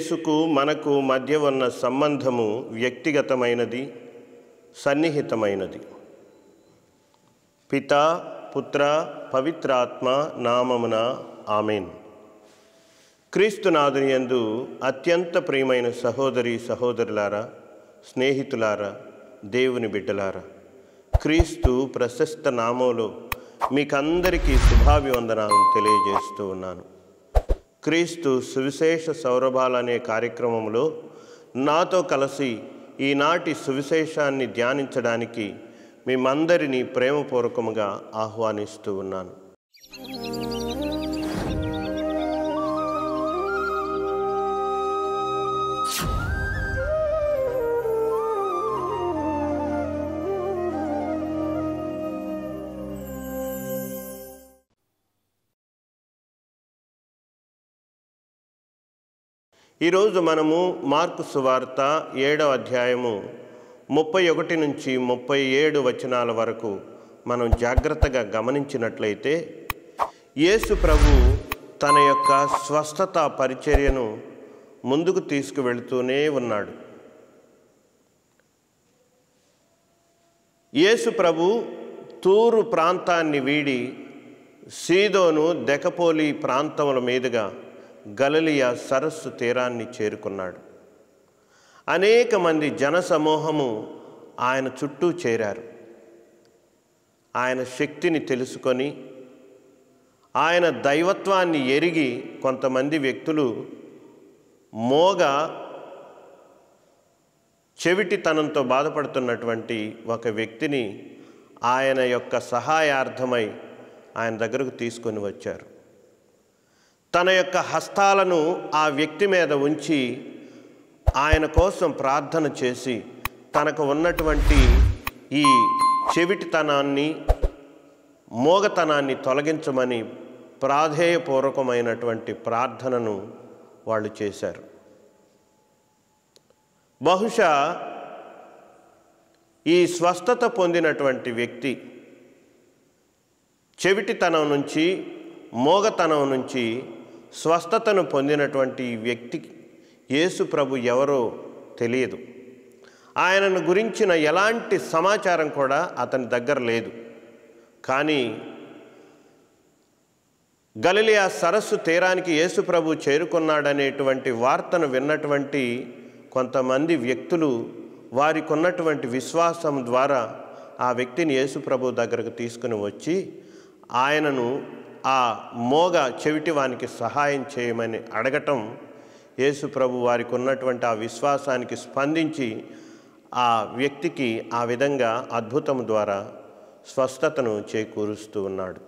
యేసుకు మనకు మధ్య ఉన్న సంబంధము వ్యక్తిగతమైనది, సన్నిహితమైనది. పితా, పుత్ర, పవిత్రాత్మ నామమున ఆమేన్. క్రీస్తునాథుని యందు అత్యంత ప్రియమైన సహోదరి సహోదరులారా, స్నేహితులారా, దేవుని బిడ్డలారా, క్రీస్తు ప్రశస్త నామంలో మీకందరికీ శుభాభివందనాలను తెలియజేస్తూ ఉన్నాను. క్రీస్తు సువిశేష సౌరభాలు అనే కార్యక్రమంలో నాతో కలిసి ఈనాటి సువిశేషాన్ని ధ్యానించడానికి మేమందరినీ ప్రేమపూర్వకంగా ఆహ్వానిస్తూ ఉన్నాను. ఈరోజు మనము మార్కు సువార్త 7వ అధ్యాయము 31 నుంచి 37 వచనాల వరకు మనం జాగ్రత్తగా గమనించినట్లయితే, యేసు ప్రభు తన యొక్క స్వస్థత పరిచర్యను ముందుకు తీసుకువెళుతూనే ఉన్నాడు. యేసు ప్రభు తూరు ప్రాంతాన్ని వీడి సీదోను, దెకపోలి ప్రాంతముల మీదుగా గలిలయ సరస్సు తీరాన్ని చేరుకున్నాడు. అనేక మంది జనసమూహము ఆయన చుట్టూ చేరారు. ఆయన శక్తిని తెలుసుకొని, ఆయన దైవత్వాన్ని ఎరిగి కొంతమంది వ్యక్తులు చెవిటితనంతో బాధపడుతున్నటువంటి ఒక వ్యక్తిని ఆయన యొక్క సహాయార్థమై ఆయన దగ్గరకు తీసుకొని వచ్చారు. తన యొక్క హస్తాలను ఆ వ్యక్తి మీద ఉంచి ఆయన కోసం ప్రార్థన చేసి తనకు ఉన్నటువంటి ఈ చెవిటితనాన్ని, మోగతనాన్ని తొలగించమని ప్రాధేయపూర్వకమైనటువంటి ప్రార్థనను వాళ్ళు చేశారు. బహుశా ఈ స్వస్థత పొందినటువంటి వ్యక్తి చెవిటితనం నుంచి, మోగతనం నుంచి స్వస్థతను పొందినటువంటి వ్యక్తికి యేసు ప్రభు ఎవరో తెలియదు. ఆయనను గురించిన ఎలాంటి సమాచారం కూడా అతని దగ్గర లేదు. కానీ గలిలయ సరస్సు తీరానికి యేసు ప్రభు చేరుకున్నాడనేటువంటి వార్తను విన్నటువంటి కొంతమంది వ్యక్తులు వారికి ఉన్నటువంటి విశ్వాసం ద్వారా ఆ వ్యక్తిని యేసు ప్రభు దగ్గరకు తీసుకుని వచ్చి ఆయనను ఆ చెవిటివానికి సహాయం చేయమని అడగటం, యేసు ప్రభు వారికి ఉన్నటువంటి ఆ విశ్వాసానికి స్పందించి ఆ వ్యక్తికి ఆ విధంగా అద్భుతం ద్వారా స్వస్థతను చేకూరుస్తూ ఉన్నాడు.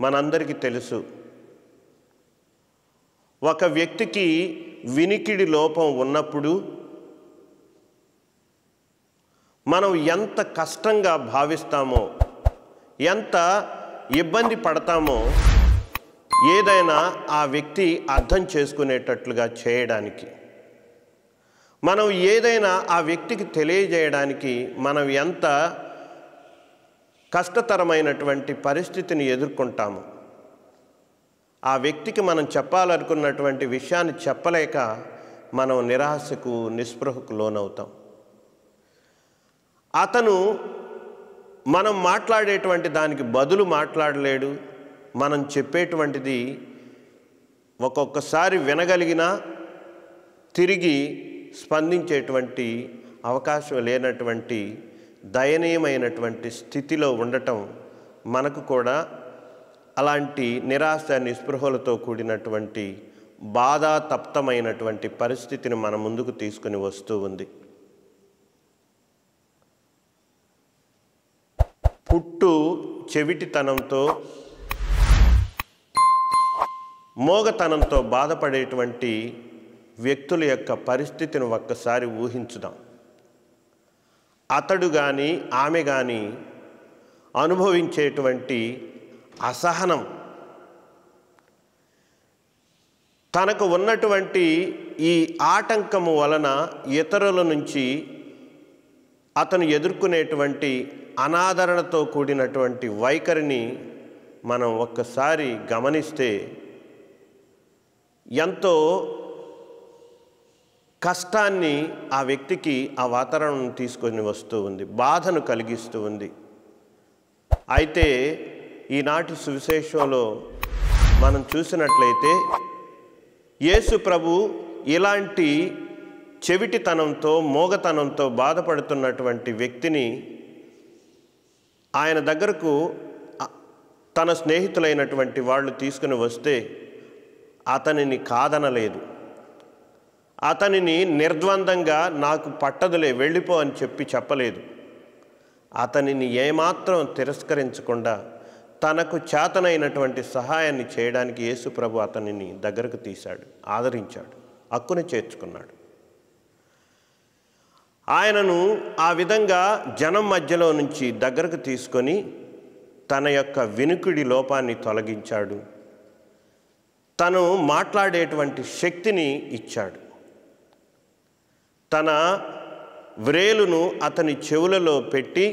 మనందరికీ తెలుసు, ఒక వ్యక్తికి వినికిడి లోపం ఉన్నప్పుడు మనం ఎంత కష్టంగా భావిస్తామో, ఎంత ఇబ్బంది పడతామో ఏదైనా ఆ వ్యక్తి అర్థం చేసుకునేటట్లుగా చేయడానికి, మనం ఏదైనా ఆ వ్యక్తికి తెలియజేయడానికి మనం ఎంత కష్టతరమైనటువంటి పరిస్థితిని ఎదుర్కొంటాము. ఆ వ్యక్తికి మనం చెప్పాలనుకున్నటువంటి విషయాన్ని చెప్పలేక మనం నిరాశకు, నిస్పృహకు లోనవుతాం. అతను మనం మాట్లాడేటువంటి దానికి బదులు మాట్లాడలేడు. మనం చెప్పేటువంటిది ఒక్కొక్కసారి వినగలిగినా తిరిగి స్పందించేటువంటి అవకాశం లేనటువంటి దయనీయమైనటువంటి స్థితిలో ఉండటం మనకు కూడా అలాంటి నిరాశ, నిస్పృహలతో కూడినటువంటి బాధాతప్తమైనటువంటి పరిస్థితిని మన ముందుకు తీసుకుని వస్తూ ఉంది. పుట్టు చెవిటితనంతో, మోగతనంతో బాధపడేటువంటి వ్యక్తుల యొక్క పరిస్థితిని ఒక్కసారి ఊహించుదాం. అతడు కానీ ఆమె కానీ అనుభవించేటువంటి అసహనం, తనకు ఉన్నటువంటి ఈ ఆటంకము వలన ఇతరుల నుంచి అతను ఎదుర్కొనేటువంటి అనాదరణతో కూడినటువంటి వైఖరిని మనం ఒక్కసారి గమనిస్తే ఎంతో కష్టాన్ని ఆ వ్యక్తికి ఆ వాతావరణం తీసుకొని వస్తూ ఉంది, బాధను కలిగిస్తూ ఉంది. అయితే ఈనాటి సువిశేషంలో మనం చూసినట్లయితే యేసు ప్రభు ఇలాంటి చెవిటితనంతో మోగతనంతో బాధపడుతున్నటువంటి వ్యక్తిని ఆయన దగ్గరకు తన స్నేహితులైనటువంటి వాళ్ళు తీసుకుని వస్తే అతనిని కాదనలేదు, అతనిని నిర్ద్వందంగా నాకు పట్టదులే వెళ్ళిపో అని చెప్పలేదు. అతనిని ఏమాత్రం తిరస్కరించకుండా తనకు చేతనైనటువంటి సహాయాన్ని చేయడానికి యేసు ప్రభు అతనిని దగ్గరకు తీశాడు, ఆదరించాడు, హక్కుని చేర్చుకున్నాడు. ఆయనను ఆ విధంగా జనం మధ్యలో నుంచి దగ్గరకు తీసుకొని తన యొక్క వినుకిడి లోపాన్ని తొలగించాడు, తను మాట్లాడేటువంటి శక్తిని ఇచ్చాడు. తన వ్రేలును అతని చెవులలో పెట్టి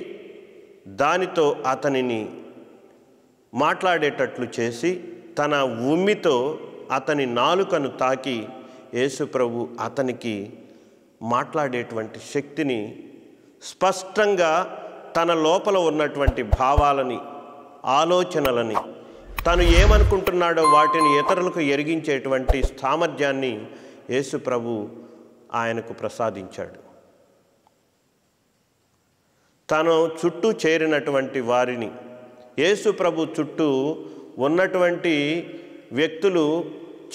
దానితో అతనిని మాట్లాడేటట్లు చేసి తన ఉమ్మితో అతని నాలుకను తాకి యేసు ప్రభు అతనికి మాట్లాడేటువంటి శక్తిని, స్పష్టంగా తన లోపల ఉన్నటువంటి భావాలని, ఆలోచనలని, తను ఏమనుకుంటున్నాడో వాటిని ఇతరులకు ఎరిగించేటువంటి సామర్థ్యాన్ని యేసు ప్రభు ఆయనకు ప్రసాదించాడు. తను చుట్టూ చేరినటువంటి వారిని, యేసు ప్రభు చుట్టూ ఉన్నటువంటి వ్యక్తులు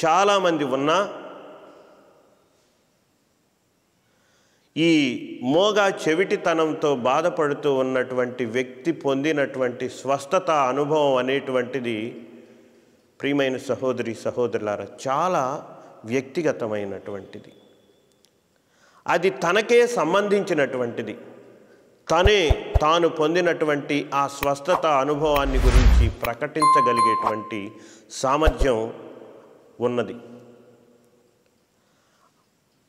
చాలామంది ఉన్నా ఈ మోగా చెవిటితనంతో బాధపడుతూ ఉన్నటువంటి వ్యక్తి పొందినటువంటి స్వస్థత అనుభవం అనేటువంటిది ప్రియమైన సహోదరి సహోదరులారా చాలా వ్యక్తిగతమైనటువంటిది. అది తనకే సంబంధించినటువంటిది. తాను పొందినటువంటి ఆ స్వస్థత అనుభవాన్ని గురించి ప్రకటించగలిగేటువంటి సామర్థ్యం ఉన్నది.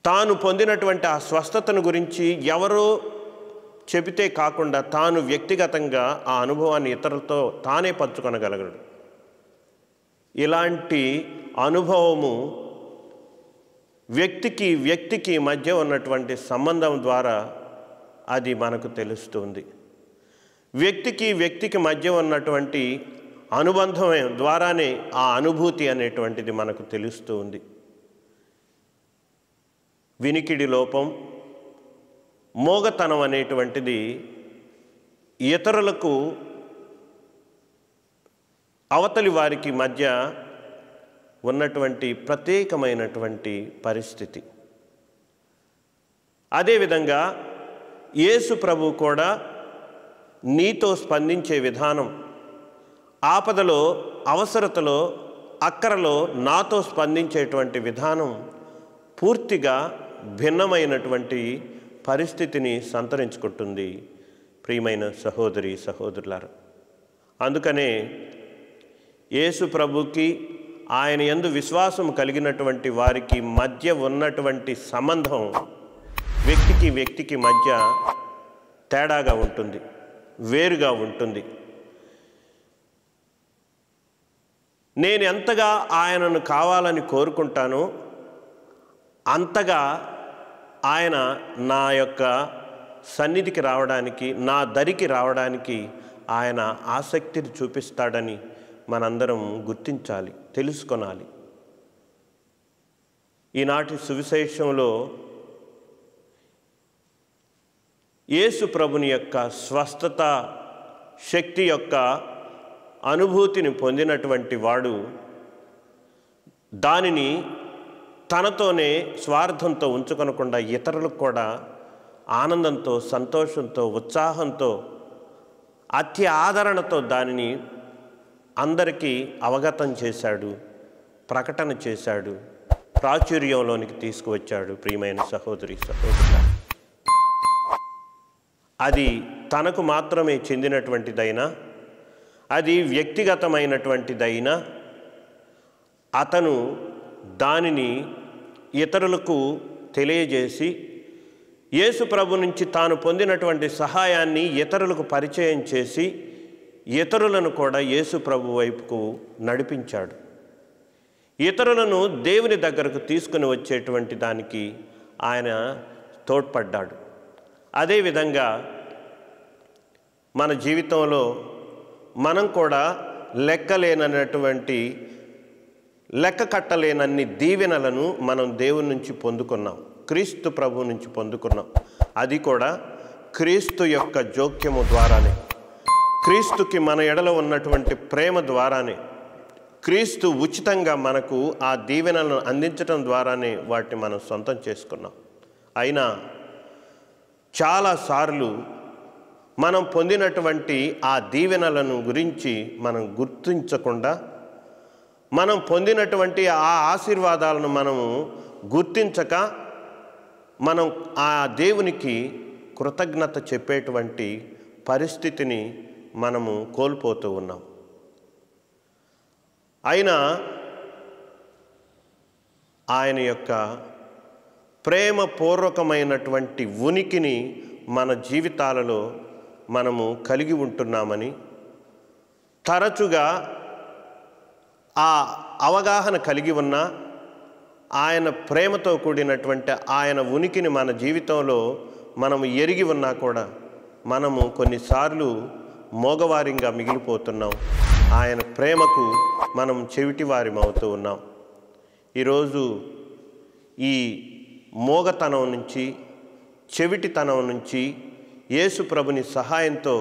తాను పొందినటువంటి ఆ స్వస్థతను గురించి ఎవరో చెబితే కాకుండా తాను వ్యక్తిగతంగా ఆ అనుభవాన్ని ఇతరులతో తానే పంచుకొనగలగడు. ఇలాంటి అనుభవము వ్యక్తికి మధ్య ఉన్నటువంటి సంబంధం ద్వారా అది మనకు తెలుస్తుంది. వ్యక్తికి మధ్య ఉన్నటువంటి అనుబంధం ద్వారానే ఆ అనుభూతి అనేటువంటిది మనకు తెలుస్తూ ఉంది. వినికిడి లోపం, మోగతనం అనేటువంటిది ఇతరులకు అవతలి వారికి మధ్య ఉన్నటువంటి ప్రత్యేకమైనటువంటి పరిస్థితి. అదేవిధంగా యేసు ప్రభు కూడా నీతో స్పందించే విధానం, ఆపదలో, అవసరతలో, అక్కరలో నాతో స్పందించేటువంటి విధానం పూర్తిగా భిన్నమైనటువంటి పరిస్థితిని సంతరించుకుంటుంది ప్రియమైన సహోదరి సహోదరులారా. అందుకనే యేసు ప్రభుకి ఆయన యందు విశ్వాసం కలిగినటువంటి వారికి మధ్య ఉన్నటువంటి సంబంధం వ్యక్తికి మధ్య తేడాగా ఉంటుంది, వేరుగా ఉంటుంది. నేను ఎంతగా ఆయనను కావాలని కోరుకుంటానో అంతగా ఆయన నా యొక్క సన్నిధికి రావడానికి, నా దరికి రావడానికి ఆయన ఆసక్తిని చూపిస్తాడని మనందరం గుర్తించాలి, తెలుసుకొనాలి. ఈనాటి సువిశేషంలో యేసు ప్రభుని యొక్క స్వస్థత శక్తి యొక్క అనుభూతిని పొందినటువంటి వాడు దానిని తనతోనే స్వార్థంతో ఉంచుకొనకుండా ఇతరులకు కూడా ఆనందంతో, సంతోషంతో, ఉత్సాహంతో, అత్య ఆదరణతో దానిని అందరికీ అవగతం చేశాడు, ప్రకటన చేశాడు, ప్రాచుర్యంలోనికి తీసుకువచ్చాడు. ప్రియమైన సహోదరి సహోదరులు, అది తనకు మాత్రమే చెందినటువంటిదైనా, అది వ్యక్తిగతమైనటువంటిదైనా అతను దానిని ఇతరులకు తెలియజేసి యేసు ప్రభు నుంచి తాను పొందినటువంటి సహాయాన్ని ఇతరులకు పరిచయం చేసి ఇతరులను కూడా యేసు ప్రభు వైపుకు నడిపించాడు. ఇతరులను దేవుని దగ్గరకు తీసుకుని వచ్చేటువంటి దానికి ఆయన తోడ్పడ్డాడు. అదేవిధంగా మన జీవితంలో మనం కూడా లెక్క కట్టలేనన్ని దీవెనలను మనం దేవుని నుంచి పొందుకున్నాం, క్రీస్తు ప్రభువు నుంచి పొందుకున్నాం. అది కూడా క్రీస్తు యొక్క జోక్యము ద్వారానే, క్రీస్తుకి మన ఎడల ఉన్నటువంటి ప్రేమ ద్వారానే, క్రీస్తు ఉచితంగా మనకు ఆ దీవెనలను అందించడం ద్వారానే వాటిని మనం సొంతం చేసుకున్నాం. అయినా చాలాసార్లు మనం పొందినటువంటి ఆ దీవెనలను గురించి మనం గుర్తించకుండా, మనం పొందినటువంటి ఆ ఆశీర్వాదాలను మనము గుర్తించక మనం ఆ దేవునికి కృతజ్ఞత చెప్పేటువంటి పరిస్థితిని మనము కోల్పోతూ ఉన్నాం. అయినా ఆయన యొక్క ప్రేమపూర్వకమైనటువంటి ఉనికిని మన జీవితాలలో మనము కలిగి ఉంటున్నామని, తరచుగా ఆ అవగాహన కలిగి ఉన్న ఆయన ప్రేమతో కూడినటువంటి ఆయన ఉనికిని మన జీవితంలో మనము ఎరిగి ఉన్నా కూడా మనము కొన్నిసార్లు మోగవారిగా మిగిలిపోతున్నాం. ఆయన ప్రేమకు మనం చెవిటివారిమవుతూ ఉన్నాం. ఈరోజు ఈ మోగతనం నుంచి, చెవిటితనం నుంచి యేసు ప్రభుని సహాయంతో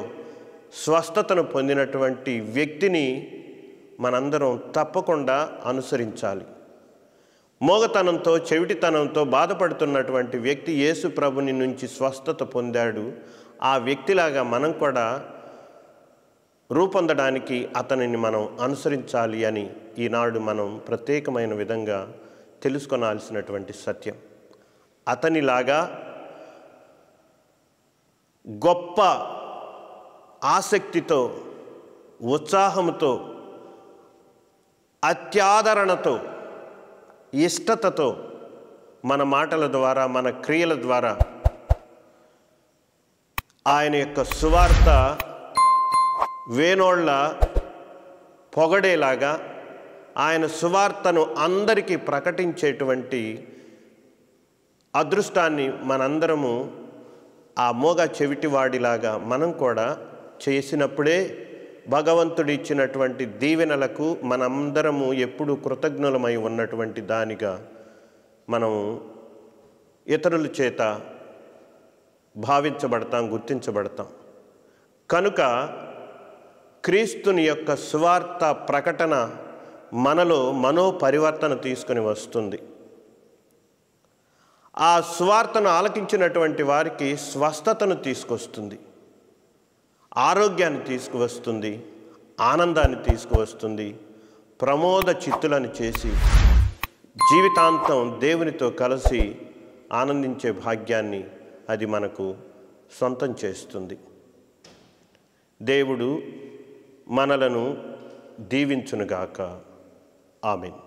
స్వస్థతను పొందినటువంటి వ్యక్తిని మనందరం తప్పకుండా అనుసరించాలి. మోగతనంతో, చెవిటితనంతో బాధపడుతున్నటువంటి వ్యక్తి యేసు ప్రభుని నుంచి స్వస్థత పొందాడు. ఆ వ్యక్తిలాగా మనం కూడా రూపొందడానికి అతనిని మనం అనుసరించాలి అని ఈనాడు మనం ప్రత్యేకమైన విధంగా తెలుసుకొనాల్సినటువంటి సత్యం. అతనిలాగా గొప్ప ఆసక్తితో, ఉత్సాహంతో, అత్యాదరణతో, ఇష్టతతో మన మాటల ద్వారా, మన క్రియల ద్వారా ఆయన యొక్క సువార్త వేనోళ్ళ పొగడేలాగా, ఆయన సువార్తను అందరికీ ప్రకటించేటువంటి అదృష్టాన్ని మనందరము ఆ మోగ చెవిటివాడిలాగా మనం కూడా చేసినప్పుడే భగవంతుడు ఇచ్చినటువంటి దీవెనలకు మనందరము ఎప్పుడూ కృతజ్ఞులమై ఉన్నటువంటి దానిగా మనము ఇతరుల చేత భావించబడతాం, గుర్తించబడతాం. కనుక క్రీస్తుని యొక్క సువార్త ప్రకటన మనలో మనోపరివర్తన తీసుకుని వస్తుంది. ఆ సువార్తను ఆలకించినటువంటి వారికి స్వస్థతను తీసుకొస్తుంది, ఆరోగ్యాన్ని తీసుకువస్తుంది, ఆనందాన్ని తీసుకువస్తుంది, ప్రమోద చిత్తులను చేసి జీవితాంతం దేవునితో కలిసి ఆనందించే భాగ్యాన్ని అది మనకు సొంతం చేస్తుంది. దేవుడు మనలను దీవించునుగాక. ఆమేన్.